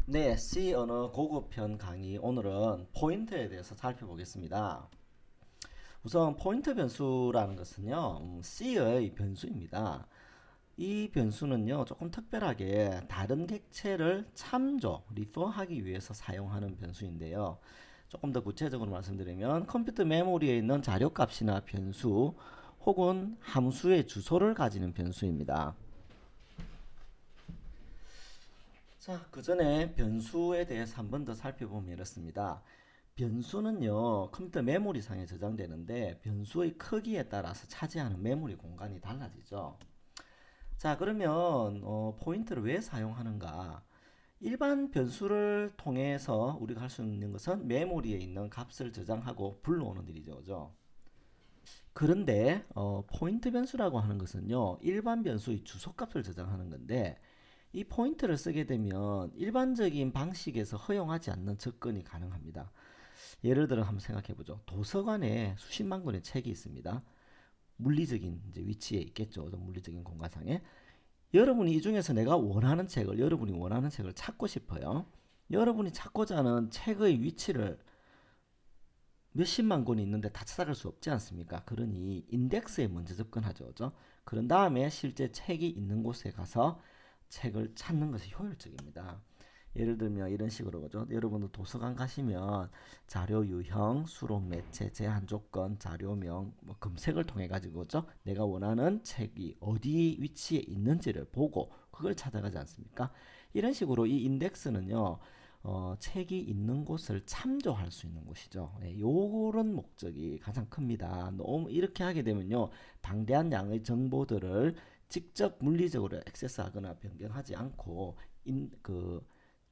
네, C 언어 고급편 강의 오늘은 포인터에 대해서 살펴보겠습니다. 우선 포인터 변수라는 것은요, C의 변수입니다. 이 변수는요, 조금 특별하게 다른 객체를 참조, 리퍼하기 위해서 사용하는 변수인데요. 조금 더 구체적으로 말씀드리면 컴퓨터 메모리에 있는 자료값이나 변수 혹은 함수의 주소를 가지는 변수입니다. 자, 그 전에 변수에 대해서 한 번 더 살펴보면 이렇습니다. 변수는요, 컴퓨터 메모리상에 저장되는데 변수의 크기에 따라서 차지하는 메모리 공간이 달라지죠. 자, 그러면 포인터를 왜 사용하는가? 일반 변수를 통해서 우리가 할 수 있는 것은 메모리에 있는 값을 저장하고 불러오는 일이죠. 그죠? 그런데 포인트 변수라고 하는 것은요, 일반 변수의 주소값을 저장하는 건데 이 포인트를 쓰게 되면 일반적인 방식에서 허용하지 않는 접근이 가능합니다. 예를 들어 한번 생각해 보죠. 도서관에 수십만 권의 책이 있습니다. 물리적인 이제 위치에 있겠죠. 물리적인 공간상에. 여러분이 이 중에서 내가 원하는 책을, 여러분이 원하는 책을 찾고 싶어요. 여러분이 찾고자 하는 책의 위치를 몇십만 권이 있는데 다 찾아갈 수 없지 않습니까? 그러니 인덱스에 먼저 접근하죠. 그죠? 그런 다음에 실제 책이 있는 곳에 가서 책을 찾는 것이 효율적입니다. 예를 들면 이런 식으로 그죠? 여러분도 도서관 가시면 자료 유형, 수록 매체, 제한 조건, 자료명, 뭐 검색을 통해 가지고 그죠? 내가 원하는 책이 어디 위치에 있는지를 보고 그걸 찾아가지 않습니까? 이런 식으로 이 인덱스는요. 책이 있는 곳을 참조할 수 있는 곳이죠. 네, 요런 목적이 가장 큽니다. 너무 이렇게 하게 되면요. 방대한 양의 정보들을 직접 물리적으로 액세스하거나 변경하지 않고 그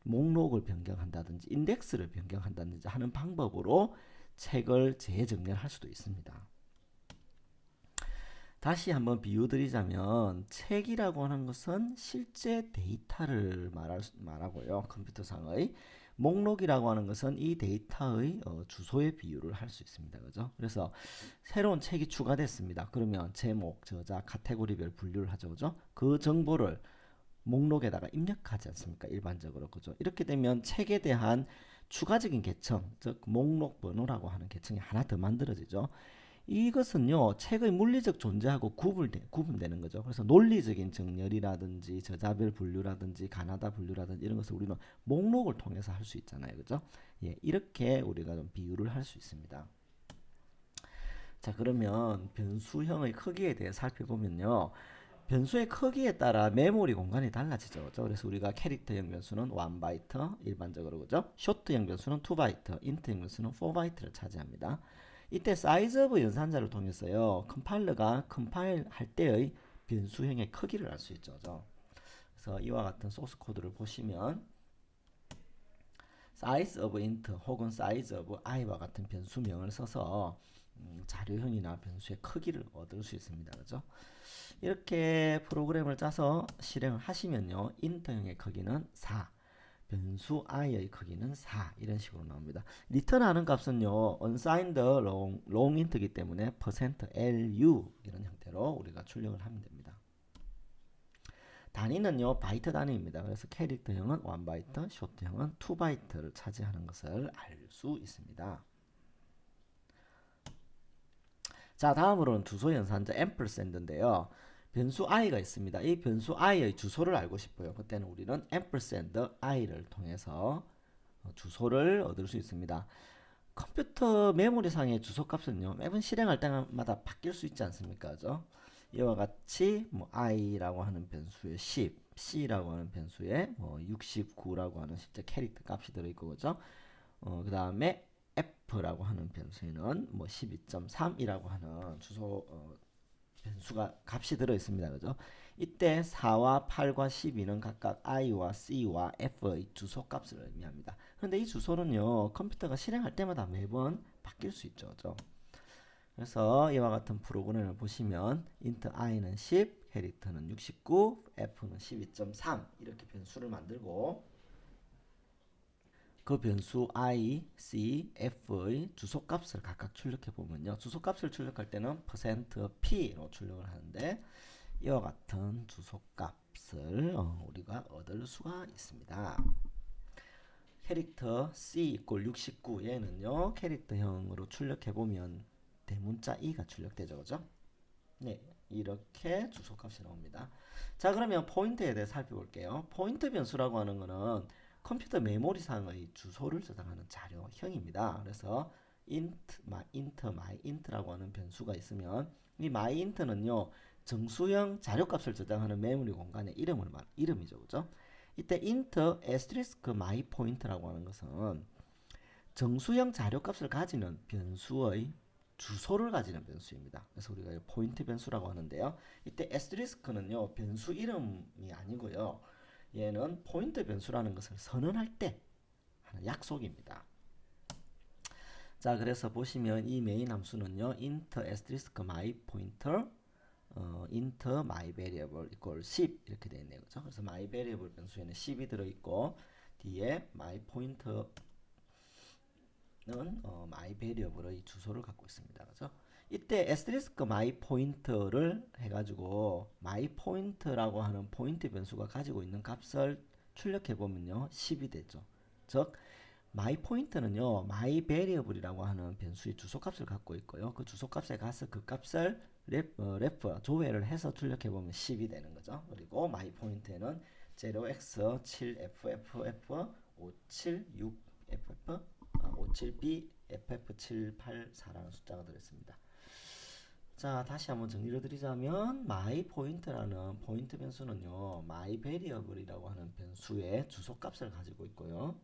목록을 변경한다든지 인덱스를 변경한다든지 하는 방법으로 책을 재정렬할 수도 있습니다. 다시 한번 비유 드리자면 책이라고 하는 것은 실제 데이터를 말하고요. 컴퓨터상의 목록이라고 하는 것은 이 데이터의 주소의 비유를 할 수 있습니다. 그죠? 그래서 새로운 책이 추가됐습니다. 그러면 제목, 저자, 카테고리별 분류를 하죠. 그죠? 그 정보를 목록에다가 입력하지 않습니까? 일반적으로. 그죠? 이렇게 되면 책에 대한 추가적인 계층, 즉 목록 번호라고 하는 계층이 하나 더 만들어지죠. 이것은요, 책의 물리적 존재하고 구분되는 거죠. 그래서 논리적인 정렬이라든지 저자별 분류라든지 가나다 분류라든지 이런 것을 우리는 목록을 통해서 할 수 있잖아요. 그죠? 예, 이렇게 우리가 좀 비유를 할 수 있습니다. 자, 그러면 변수형의 크기에 대해 살펴보면요. 변수의 크기에 따라 메모리 공간이 달라지죠. 그죠? 그래서 우리가 캐릭터형 변수는 1바이트 일반적으로 그죠? 쇼트형 변수는 2바이트, 인트형 변수는 4바이트를 차지합니다. 이때 사이즈 오브 연산자를 통해서요. 컴파일러가 컴파일 할 때의 변수형의 크기를 알 수 있죠. 그죠? 그래서 이와 같은 소스 코드를 보시면 size of int 혹은 size of i와 같은 변수명을 써서 자료형이나 변수의 크기를 얻을 수 있습니다. 그죠? 이렇게 프로그램을 짜서 실행을 하시면요. 인터형의 크기는 4, 변수 i의 크기는 4 이런 식으로 나옵니다. 리턴하는 값은요. unsigned long int이기 때문에 %lu 이런 형태로 우리가 출력을 하면 됩니다. 단위는요. 바이트 단위입니다. 그래서 캐릭터형은 1바이트, 쇼트형은 2바이트를 차지하는 것을 알 수 있습니다. 자, 다음으로는 주소 연산자 앰플샌드인데요. 변수 i가 있습니다. 이 변수 i의 주소를 알고 싶어요. 그때는 우리는 앰플샌드 i를 통해서 주소를 얻을 수 있습니다. 컴퓨터 메모리상의 주소값은요. 매번 실행할 때마다 바뀔 수 있지 않습니까? 그죠? 이와 같이 뭐 i라고 하는 변수에 10, c라고 하는 변수에 뭐 69라고 하는 실제 캐릭터 값이 들어있고 그죠? 그 다음에 f라고 하는 변수에는 뭐 12.3이라고 하는 주소 변수가 값이 들어 있습니다. 그죠? 이때 4와 8과 12는 각각 i와 c와 f의 주소 값을 의미합니다. 그런데 이 주소는요. 컴퓨터가 실행할 때마다 매번 바뀔 수 있죠. 그죠? 그래서 이와 같은 프로그램을 보시면 int i는 10, 캐릭터는 69, f는 12.3 이렇게 변수를 만들고 그 변수 i, c, f의 주소값을 각각 출력해 보면요. 주소값을 출력할 때는 %p로 출력을 하는데 이와 같은 주소값을 우리가 얻을 수가 있습니다. 캐릭터 C 이꼴 69 얘는요 캐릭터형으로 출력해보면 대문자 E가 출력되죠. 그죠? 네, 이렇게 주소값이 나옵니다. 자, 그러면 포인트에 대해 살펴볼게요. 포인트 변수라고 하는 거는 컴퓨터 메모리상의 주소를 저장하는 자료형입니다. 그래서 myInt라고 하는 변수가 있으면 이 myInt는요 정수형 자료값을 저장하는 메모리 공간의 이름이죠. 그죠? 이때 int myPoint라고 하는 것은 정수형 자료값을 가지는 변수의 주소를 가지는 변수입니다. 그래서 우리가 포인트 변수라고 하는데요. 이때 asterisk는요 변수 이름이 아니고요. 얘는 포인트 변수라는 것을 선언할 때 하는 약속입니다. 자, 그래서 보시면 이 메인 함수는요 int asterisk my pointer int my variable equal 10 이렇게 되어 있네요. 그죠? 그래서 my variable 변수에는 10이 들어있고 뒤에 my pointer 는 my variable의 주소를 갖고 있습니다. 그죠? 이때 asterisk my pointer를 해가지고 my point라고 하는 포인트 변수가 가지고 있는 값을 출력해 보면요 10이 되죠. 즉 my point는요 my variable이라고 하는 변수의 주소값을 갖고 있고요. 그 주소값에 가서 그 값을 조회를 해서 출력해 보면 10이 되는 거죠. 그리고 my point에는 0x 7ff 576ff 57b ff784라는 숫자가 들어있습니다. 자, 다시 한번 정리를 드리자면 myPoint라는 포인트 변수는요 myVariable이라고 하는 변수의 주소값을 가지고 있고요.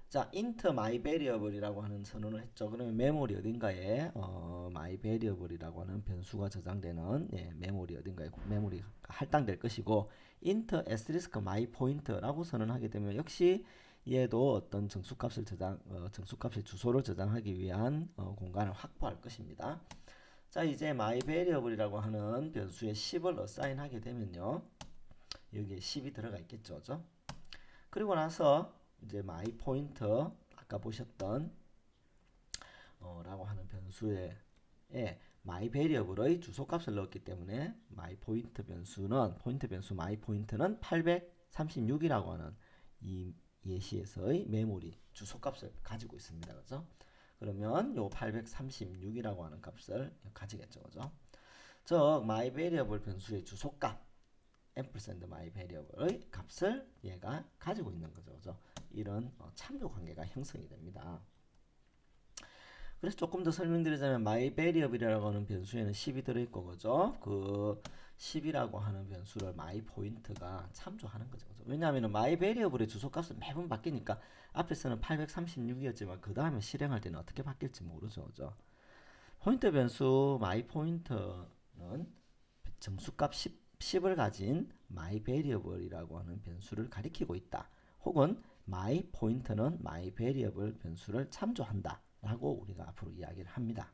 자, int myVariable이라고 하는 선언을 했죠. 그러면 메모리 어딘가에 myVariable이라고 하는 변수가 저장되는 메모리 어딘가에 메모리가 할당될 것이고 int asterisk myPoint라고 선언하게 되면 역시 얘도 어떤 정수값을 정수값의 주소를 저장하기 위한 공간을 확보할 것입니다. 자, 이제 myVariable이라고 하는 변수에 10을 assign 하게 되면요 여기에 10이 들어가 있겠죠. 그죠? 그리고 나서 이제 myPointer 아까 보셨던 라고 하는 변수에 myVariable의 주소값을 넣었기 때문에 myPoint 변수는 포인트 변수 myPoint는 836이라고 하는 이 예시에서의 메모리 주소값을 가지고 있습니다. 그죠? 그러면 요 836이라고 하는 값을 가지겠죠. 그죠? 즉 myVariable 변수의 주소값 ampersand myVariable의 값을 얘가 가지고 있는 거죠. 그죠? 이런 참조 관계가 형성이 됩니다. 그래서 조금 더 설명드리자면 myVariable이라고 하는 변수에는 10이 들어있고 그죠? 그 10이라고 하는 변수를 myPoint가 참조하는 거죠. 그죠? 왜냐하면 myVariable의 주소값은 매번 바뀌니까 앞에서는 836이었지만 그 다음에 실행할 때는 어떻게 바뀔지 모르죠. 그죠? 포인트 변수 myPointer는 정수값 10을 가진 myVariable이라고 하는 변수를 가리키고 있다. 혹은 myPointer는 myVariable 변수를 참조한다. 라고 우리가 앞으로 이야기를 합니다.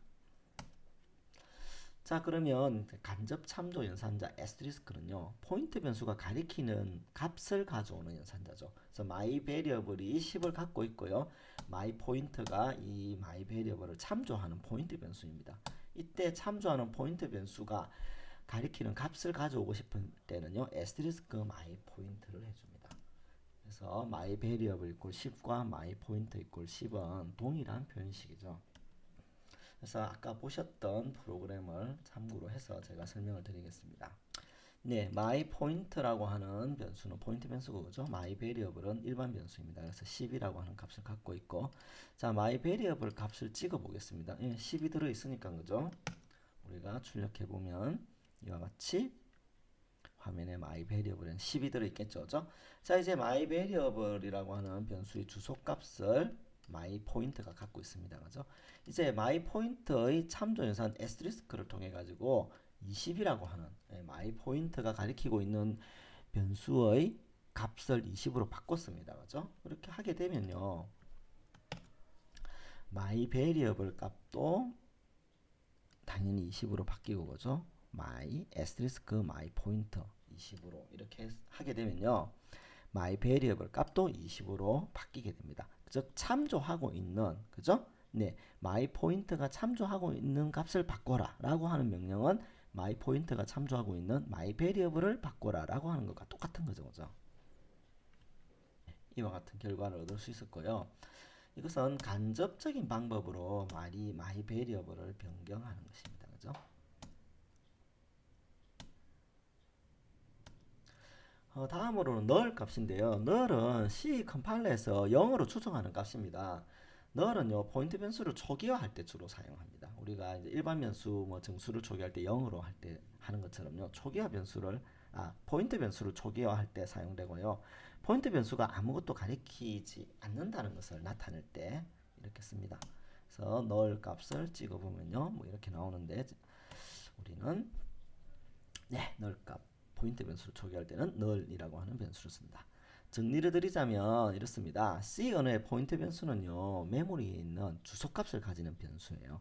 자, 그러면 간접 참조 연산자 asterisk는요 포인트 변수가 가리키는 값을 가져오는 연산자죠. 그래서 myVariable이 10을 갖고 있고요. myPointer가 이 myVariable을 참조하는 포인트 변수입니다. 이때 참조하는 포인트 변수가 가리키는 값을 가져오고 싶은 때는요 asterisk myPoint를 해줍니다. 그래서 myVariable equal 10과 myPointer equal 10은 동일한 표현식이죠. 그래서 아까 보셨던 프로그램을 참고로 해서 제가 설명을 드리겠습니다. 네, myPoint라고 하는 변수는 포인트 변수고 그죠? myVariable은 일반 변수입니다. 그래서 10이라고 하는 값을 갖고 있고 자, myVariable 값을 찍어 보겠습니다. 10이 들어 있으니까 그죠? 우리가 출력해 보면 이와 같이 화면에 myVariable은 10이 들어 있겠죠. 그죠? 자, 이제 myVariable이라고 하는 변수의 주소값을 myPoint가 갖고 있습니다. 그죠? 이제 myPoint의 참조 연산 asterisk를 통해 가지고 20이라고 하는 myPoint가 가리키고 있는 변수의 값을 20으로 바꿨습니다. 그죠? 그렇게 하게 되면요. myVariable 값도 당연히 20으로 바뀌고 그죠? my asterisk myPointer 20으로 이렇게 하게 되면요. myVariable 값도 20으로 바뀌게 됩니다. 즉 참조하고 있는 그죠? 네, myPoint가 참조하고 있는 값을 바꿔라 라고 하는 명령은 myPoint가 참조하고 있는 myVariable을 바꿔라 라고 하는 것과 똑같은 거죠. 그죠? 이와 같은 결과를 얻을 수 있었고요. 이것은 간접적인 방법으로 마이 베리어블을 변경하는 것입니다. 그죠? 다음으로는 null 값인데요. null은 C 컴파일러에서 0으로 추정하는 값입니다. null은요, 포인트 변수를 초기화할 때 주로 사용합니다. 우리가 이제 일반 변수, 뭐 정수를 초기화할 때 0으로 할 때 하는 것처럼요, 포인트 변수를 초기화할 때 사용되고요. 포인트 변수가 아무것도 가리키지 않는다는 것을 나타낼 때 이렇게 씁니다. 그래서 null 값을 찍어보면요, 뭐 이렇게 나오는데 우리는 null 값 포인트 변수를 초기화할 때는 null이라고 하는 변수를 쓴다. 정리를 드리자면 이렇습니다. C 언어의 포인트 변수는요, 메모리에 있는 주소값을 가지는 변수예요.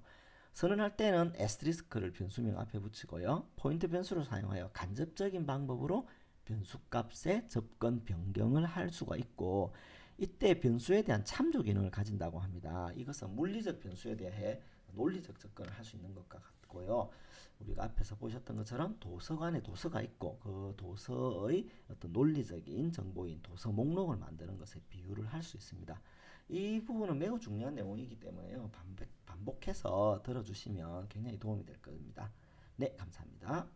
선언할 때는 에스테리스크를 변수명 앞에 붙이고요. 포인트 변수를 사용하여 간접적인 방법으로 변수값의 접근 변경을 할 수가 있고, 이때 변수에 대한 참조 기능을 가진다고 합니다. 이것은 물리적 변수에 대해 논리적 접근을 할 수 있는 것과 같고요. 우리가 앞에서 보셨던 것처럼 도서관에 도서가 있고 그 도서의 어떤 논리적인 정보인 도서 목록을 만드는 것에 비유를 할 수 있습니다. 이 부분은 매우 중요한 내용이기 때문에요. 반복해서 들어주시면 굉장히 도움이 될 겁니다. 네, 감사합니다.